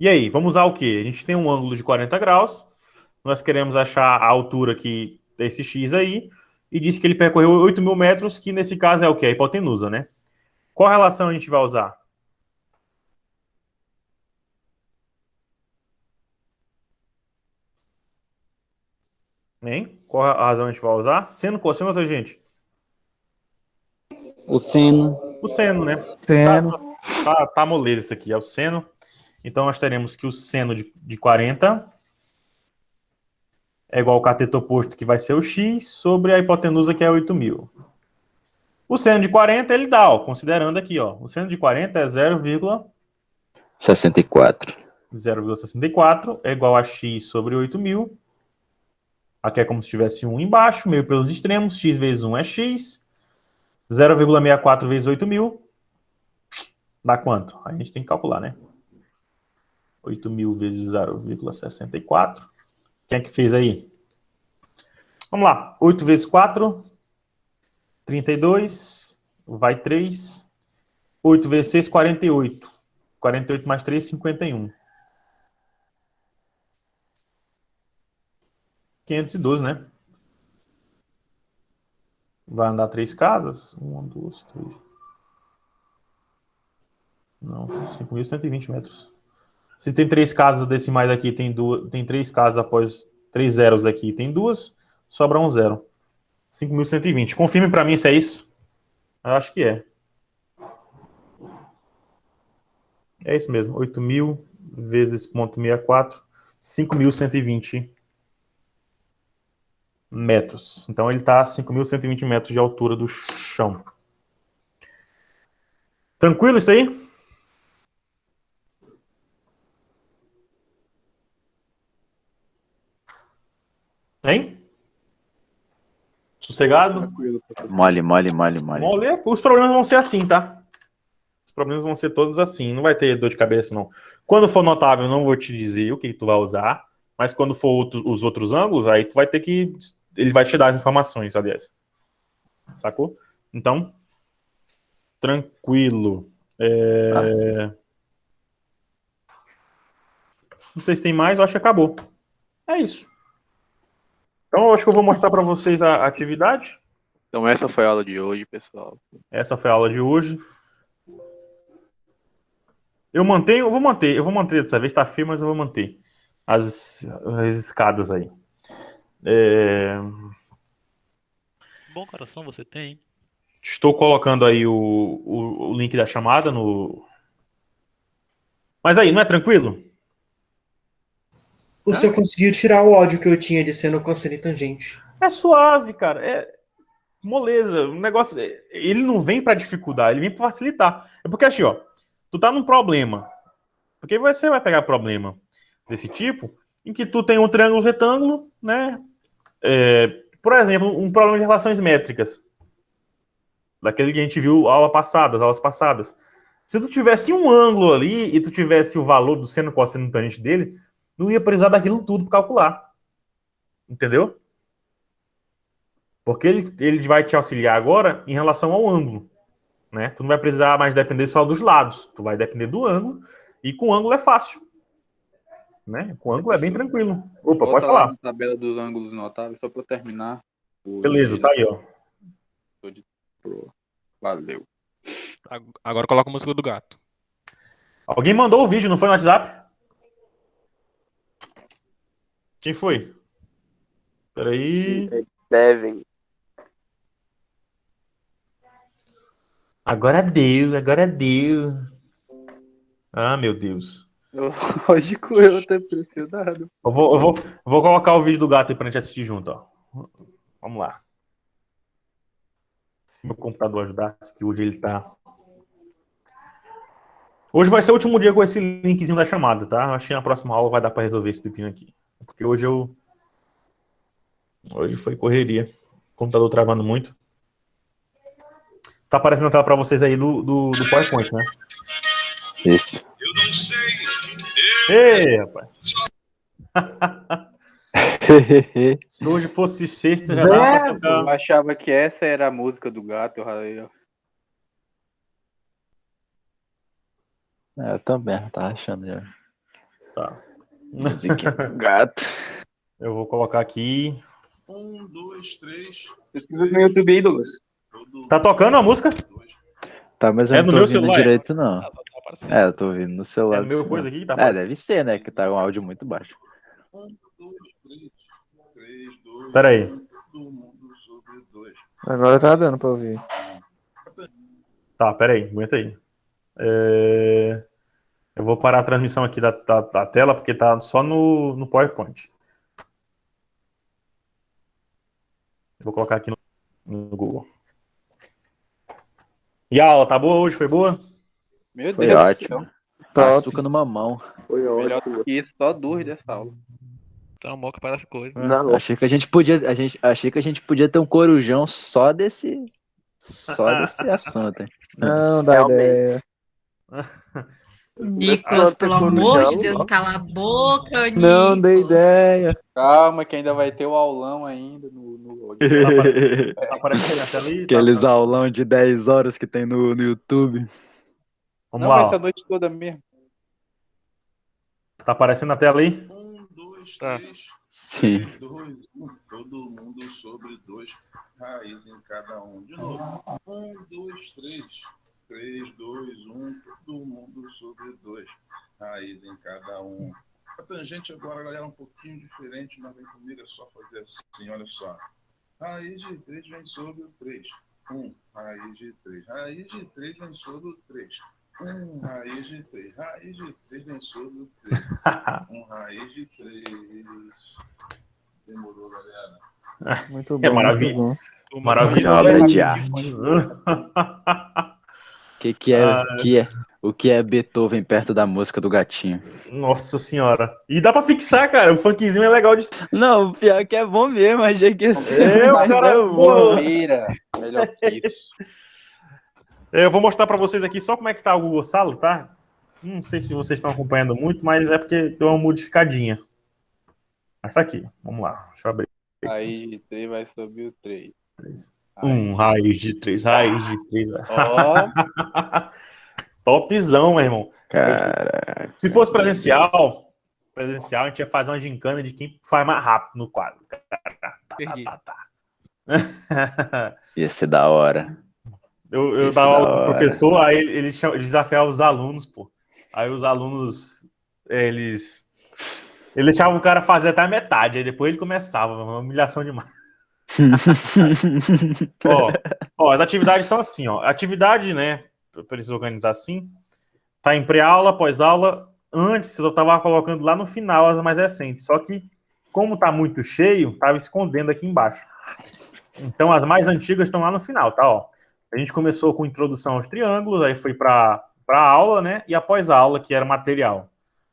E aí, vamos usar o quê? A gente tem um ângulo de 40 graus. Nós queremos achar a altura aqui desse X aí. E diz que ele percorreu 8.000 metros, que nesse caso é o quê? A hipotenusa, né? Qual relação a gente vai usar? Hein? Qual a razão a gente vai usar? Seno, cosseno ou tangente? O seno. O seno, né? Seno. Tá moleza isso aqui, é o seno. Então, nós teremos que o seno de 40 é igual ao cateto oposto, que vai ser o x, sobre a hipotenusa, que é 8.000. O seno de 40, ele dá, ó, considerando aqui, ó. O seno de 40 é 64. 0,64 é igual a x sobre 8.000. Aqui é como se tivesse 1 embaixo, meio pelos extremos. X vezes 1 é x. 0,64 vezes 8.000 dá quanto? A gente tem que calcular, né? 8.000 vezes 0,64. Quem é que fez aí? Vamos lá. 8 vezes 4, 32. Vai 3. 8 vezes 6, 48. 48 mais 3, 51. 512, né? Vai andar 3 casas? 1, 2, 3. Não, 5.120 metros. Se tem 3 casas decimais aqui, tem 3 casas após 3 zeros aqui, tem 2, sobra um zero. 5.120. Confirme para mim se é isso. Eu acho que é. É isso mesmo. 8.000 vezes 0,64, 5.120 metros. Então ele está a 5.120 metros de altura do chão. Tranquilo isso aí? Hein? Sossegado? Tranquilo. Mole. Os problemas vão ser assim, tá? Os problemas vão ser todos assim. Não vai ter dor de cabeça, não. Quando for notável, eu não vou te dizer o que tu vai usar. Mas quando for os outros ângulos, aí tu vai ter que... Ele vai te dar as informações, aliás. Sacou? Então, tranquilo. Não sei se tem mais, eu acho que acabou. É isso. Então, eu acho que eu vou mostrar para vocês a atividade. Então essa foi a aula de hoje, pessoal. Essa foi a aula de hoje. Eu vou manter dessa vez, tá firme, mas eu vou manter as escadas aí. Bom coração você tem. Estou colocando aí o link da chamada no... Mas aí, não é tranquilo? O senhor conseguiu tirar o ódio que eu tinha de seno, cosseno e tangente. É suave, cara. É moleza. O negócio... Ele não vem para dificultar, ele vem para facilitar. É porque assim, ó, tu tá num problema. Porque você vai pegar problema desse tipo, em que tu tem um triângulo retângulo, né? Por exemplo, um problema de relações métricas. Daquele que a gente viu aulas passadas. Se tu tivesse um ângulo ali e tu tivesse o valor do seno, cosseno e tangente dele, não ia precisar daquilo tudo para calcular. Entendeu? Porque ele vai te auxiliar agora em relação ao ângulo. Né? Tu não vai precisar mais depender só dos lados. Tu vai depender do ângulo. E com o ângulo é fácil. né? O ângulo é bem tranquilo. Opa, Bota pode lá falar. na tabela dos ângulos notáveis, só pra eu terminar. Beleza, tá aí, ó. Valeu. Agora coloca a música do gato. Alguém mandou o vídeo, não foi no WhatsApp? Quem foi? Peraí. Devem. Agora deu, agora deu. Ah, meu Deus. Lógico, eu tô impressionado. Eu vou colocar o vídeo do gato aí pra gente assistir junto, ó. Vamos lá. Se meu computador ajudasse, que hoje ele tá... Hoje vai ser o último dia com esse linkzinho da chamada, tá? Acho que na próxima aula vai dar pra resolver esse pepino aqui. Porque hoje foi correria. O computador travando muito. Tá aparecendo na tela pra vocês aí do PowerPoint, né? Isso. Eu não sei. Ei, rapaz. Se hoje fosse sexta, já dava pra tocar. Eu achava que essa era a música do gato. Eu também, tava achando já. Tá. Musiquinha do gato. Eu vou colocar aqui. 1, 2, 3. Pesquisa no YouTube aí, Douglas. Tá tocando a música? Tá, mas eu É não no tô meu ouvindo celular? direito, não. É, eu tô ouvindo no celular. É no meu do coisa senhor. aqui? Tá É, aparecendo? deve ser, né? Que tá um áudio muito baixo. 1, 2, 3. 3, 2. Pera aí. Todo mundo sobre 2. Agora tá dando pra ouvir. Tá, pera aí, aguenta aí. Eu vou parar a transmissão aqui da tela, porque tá só no PowerPoint. Eu vou colocar aqui no Google. E a aula, tá boa hoje? Foi boa? Meu Foi Deus ótimo. do céu. Açúcar numa mão. Foi Melhor ótimo. do que isso, só duas dessa aula. Então, moca parece coisa. Não. Achei que a gente podia ter um corujão só desse assunto. Hein? Não dá Realmente. ideia. Nicolas, pelo amor de Deus, cala a boca, Nicolas. Não dei ideia. Calma, que ainda vai ter o aulão ainda no... Tá aparecendo na tela aí? Aqueles aulão de 10 horas que tem no YouTube. Vamos Não, lá, vai ó. ser a noite toda mesmo. Tá aparecendo na tela aí? 1, 2, Tá. 3. Sim. 3, 2, 1. Todo mundo sobre 2. Raiz em cada um. De novo. 1, 2, 3. 3, 2, 1. Todo mundo sobre 2. Raiz em cada um. A tangente agora, galera, é um pouquinho diferente, mas vem comigo, é só fazer assim, olha só. Raiz de 3 vem sobre o 3. 1, raiz de 3. Raiz de 3 vem sobre o 3. 1, raiz de 3. Raiz de 3 vem sobre o 3. 1, raiz de 3. Demorou, galera. Muito bom. É maravilha. Muito bom. Maravilha. Obra de arte. O que é Beethoven perto da música do gatinho? Nossa senhora. E dá pra fixar, cara. O funkzinho é legal de... Não, pior que é bom mesmo, achei que o cara... Mentira. Melhor que isso. Eu vou mostrar pra vocês aqui só como é que tá o Google Salo, tá? Não sei se vocês estão acompanhando muito, mas é porque deu uma modificadinha. Mas tá aqui. Vamos lá. Deixa eu abrir. Aí de 3 vai subir o 3. 1, raiz de 3. Raiz de 3. Ó. Topzão, meu irmão. Caraca. Se fosse presencial, a gente ia fazer uma gincana de quem faz mais rápido no quadro. Perdi. Ia ser da hora. Eu Isso dava da aula pro hora. professor, aí ele desafiava os alunos, pô. Aí os alunos, eles deixavam o cara fazer até a metade, aí depois ele começava, uma humilhação demais. Ó, as atividades estão assim, ó. Atividade, né, para eles organizar assim, tá em pré-aula, pós-aula. Antes eu tava colocando lá no final as mais recentes, só que como tá muito cheio, tava escondendo aqui embaixo. Então as mais antigas estão lá no final, tá, ó. A gente começou com introdução aos triângulos, aí foi para aula, né, e após a aula, que era material.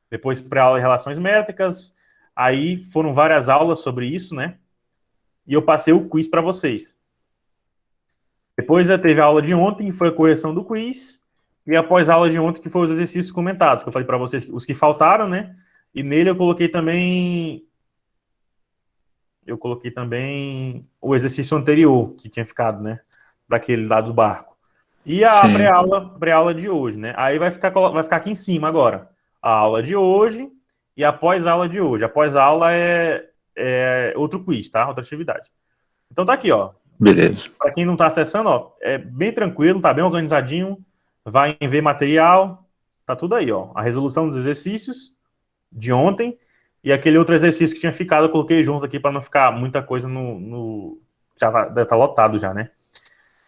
Depois pré-aula de relações métricas, aí foram várias aulas sobre isso, né, e eu passei o quiz para vocês. Depois teve a aula de ontem, que foi a correção do quiz, e após a aula de ontem, que foi os exercícios comentados, que eu falei para vocês, os que faltaram, né, e nele eu coloquei também o exercício anterior, que tinha ficado, né, daquele lá do barco. E a pré-aula de hoje, né? Aí vai ficar aqui em cima agora. A aula de hoje e após a aula de hoje. Após a aula é outro quiz, tá? Outra atividade. Então tá aqui, ó. Beleza. Para quem não tá acessando, ó, é bem tranquilo, tá bem organizadinho. Vai em ver material, tá tudo aí, ó. A resolução dos exercícios de ontem e aquele outro exercício que tinha ficado, eu coloquei junto aqui para não ficar muita coisa já deve estar lotado já, né?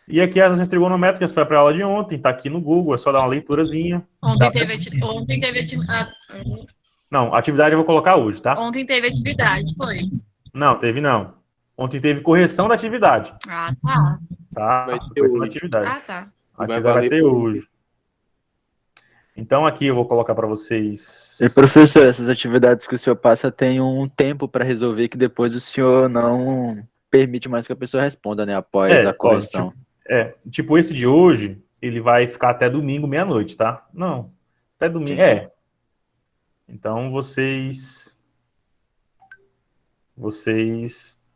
E aqui as trigonométricas foi para aula de ontem, tá aqui no Google, é só dar uma leiturazinha. Ontem teve Não, atividade eu vou colocar hoje, tá? Ontem teve atividade, foi. Não, teve não. Ontem teve correção da atividade. Ah, tá. Tá? Vai ter Correção da hoje. atividade. Ah, tá. A atividade vai ter hoje. Então aqui eu vou colocar para vocês. E professor, essas atividades que o senhor passa tem um tempo para resolver que depois o senhor não permite mais que a pessoa responda, né? Após a correção. Tipo esse de hoje, ele vai ficar até domingo, meia-noite, tá? Não, até domingo, Então vocês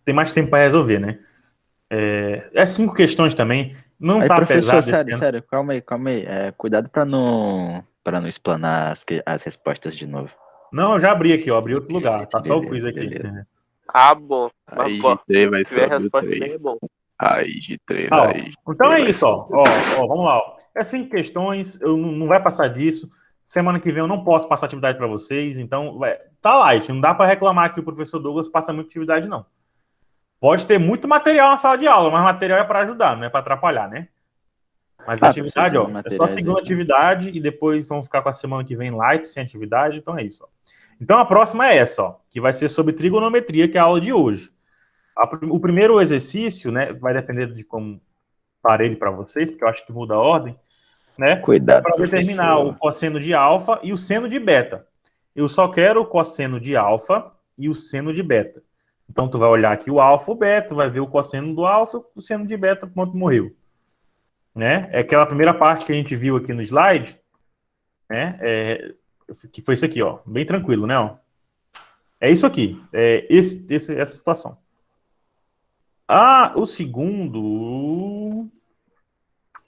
têm mais tempo para resolver, né? É 5 questões também, não Aí, tá professor, pesado sério, calma aí. Cuidado para não explanar as respostas de novo. Não, eu já abri aqui, ó, abri outro lugar, tá só o quiz aqui. Ah, bom. Aí Mas, de 3 vai se tiver ser o resposta 3. bem, é bom. Aí de 3, Ó, aí. então é isso, ó. Ó, vamos lá, ó. É 5 questões, eu não vai passar disso. Semana que vem eu não posso passar atividade para vocês, então tá light, não dá para reclamar que o professor Douglas passa muita atividade, não. Pode ter muito material na sala de aula, mas material é para ajudar, não é para atrapalhar, né? Mas a atividade, ó, é só a segunda atividade e depois vamos ficar com a semana que vem light, sem atividade, então é isso, ó. Então a próxima é essa, ó, que vai ser sobre trigonometria, que é a aula de hoje. O primeiro exercício, né, vai depender de como parei para vocês, porque eu acho que muda a ordem, né? Cuidado, para determinar o cosseno de alfa e o seno de beta. Eu só quero o cosseno de alfa e o seno de beta. Então tu vai olhar aqui o alfa, o beta, vai ver o cosseno do alfa, o seno de beta, pronto, morreu. Né? É aquela primeira parte que a gente viu aqui no slide, né? Que foi isso aqui, ó, bem tranquilo, né? Ó. É isso aqui, essa situação. O segundo,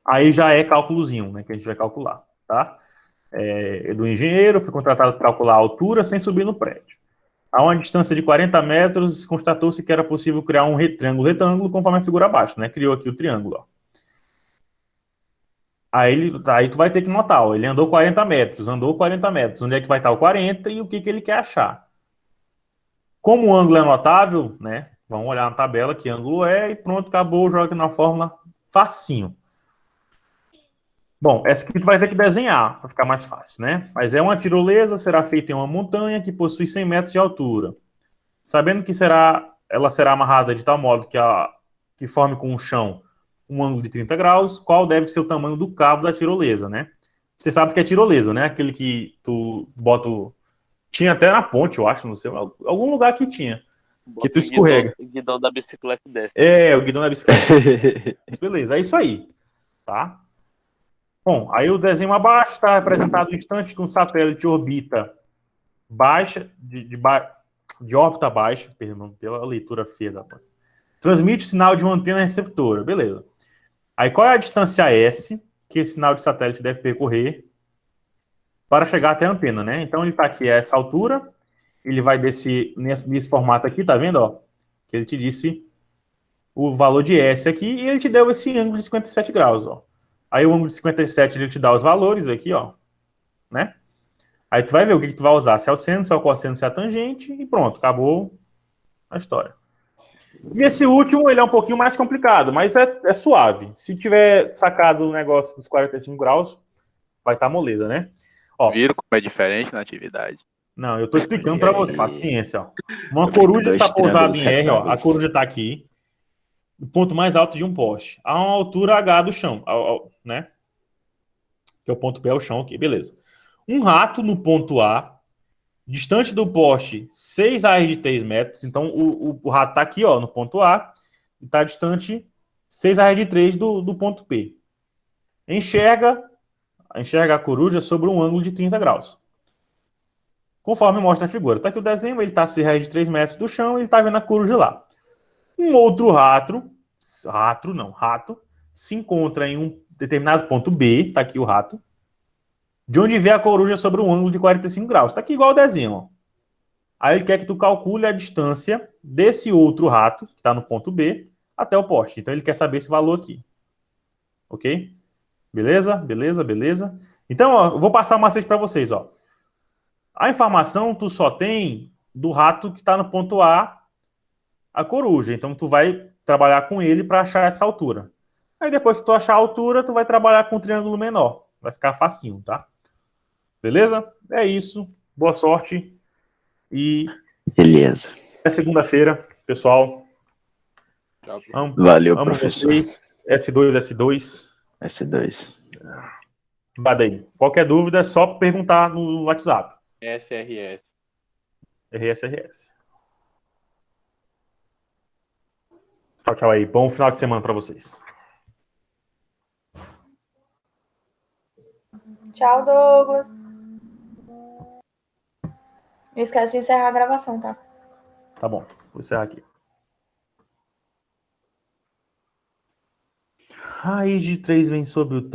aí já é cálculozinho, né? Que a gente vai calcular, tá? Do engenheiro, foi contratado para calcular a altura sem subir no prédio. A uma distância de 40 metros, constatou-se que era possível criar um triângulo retângulo conforme a figura abaixo, né? Criou aqui o triângulo, ó. Aí tu vai ter que notar, ó, ele andou 40 metros, onde é que vai estar o 40 e o que ele quer achar. Como o ângulo é notável, né? Vamos olhar na tabela que ângulo é e pronto, acabou, joga aqui na fórmula facinho. Bom, essa aqui tu vai ter que desenhar para ficar mais fácil, né? Mas é uma tirolesa, será feita em uma montanha que possui 100 metros de altura. Sabendo que ela será amarrada de tal modo que forme com o chão um ângulo de 30 graus, qual deve ser o tamanho do cabo da tirolesa, né? Você sabe que é tirolesa, né? Aquele que tu bota... Tinha até na ponte, eu acho, não sei, algum lugar que tinha. Que tu escorrega. O guidão da bicicleta desce. O guidão da bicicleta. Beleza, é isso aí, tá? Bom, aí o desenho abaixo está representado o instante que um satélite orbita baixa, de órbita baixa, perdão, pela leitura feia da parte. Transmite o sinal de uma antena receptora, beleza. Aí qual é a distância S que esse sinal de satélite deve percorrer para chegar até a antena, né? Então ele está aqui a essa altura, ele vai descer nesse formato aqui, tá vendo, ó? Que ele te disse o valor de S aqui e ele te deu esse ângulo de 57 graus, ó. Aí o ângulo de 57 ele te dá os valores aqui, ó, né? Aí tu vai ver o que tu vai usar, se é o seno, se é o cosseno, se é a tangente e pronto, acabou a história. E esse último, ele é um pouquinho mais complicado, mas é suave. Se tiver sacado o negócio dos 45 graus, vai estar moleza, né? Ó, viram como é diferente na atividade? Não, eu tô explicando para você, paciência, ó. Uma coruja está pousada em R, ó, a coruja está aqui, o ponto mais alto de um poste, a uma altura H do chão, né? Que é o ponto P, é o chão aqui, beleza. Um rato no ponto A, distante do poste 6 raízes de 3 metros, então o rato está aqui, ó, no ponto A, e está distante 6 raízes de 3 do ponto P. Enxerga a coruja sobre um ângulo de 30 graus. Conforme mostra a figura. Está aqui o desenho, ele está a 6 raízes de 3 metros do chão e ele está vendo a coruja lá. Um outro rato, se encontra em um determinado ponto B, está aqui o rato, de onde vê a coruja sobre um ângulo de 45 graus. Está aqui igual o desenho, ó. Aí ele quer que tu calcule a distância desse outro rato, que está no ponto B, até o poste. Então ele quer saber esse valor aqui. Ok? Beleza? Beleza? Beleza? Então, ó, eu vou passar uma macete para vocês. Ó. A informação tu só tem do rato que está no ponto A, a coruja. Então tu vai trabalhar com ele para achar essa altura. Aí depois que tu achar a altura, tu vai trabalhar com o triângulo menor. Vai ficar facinho, tá? Beleza? É isso. Boa sorte. E Beleza. até segunda-feira, pessoal. Valeu, amo professor. vocês. S2, S2. S2. Vai daí. Qualquer dúvida é só perguntar no WhatsApp. SRS. RSRS. Tchau, tchau aí. Bom final de semana para vocês. Tchau, Douglas. Não esquece de encerrar a gravação, tá? Tá bom. Vou encerrar aqui. Raiz de 3 vem sobre o 3.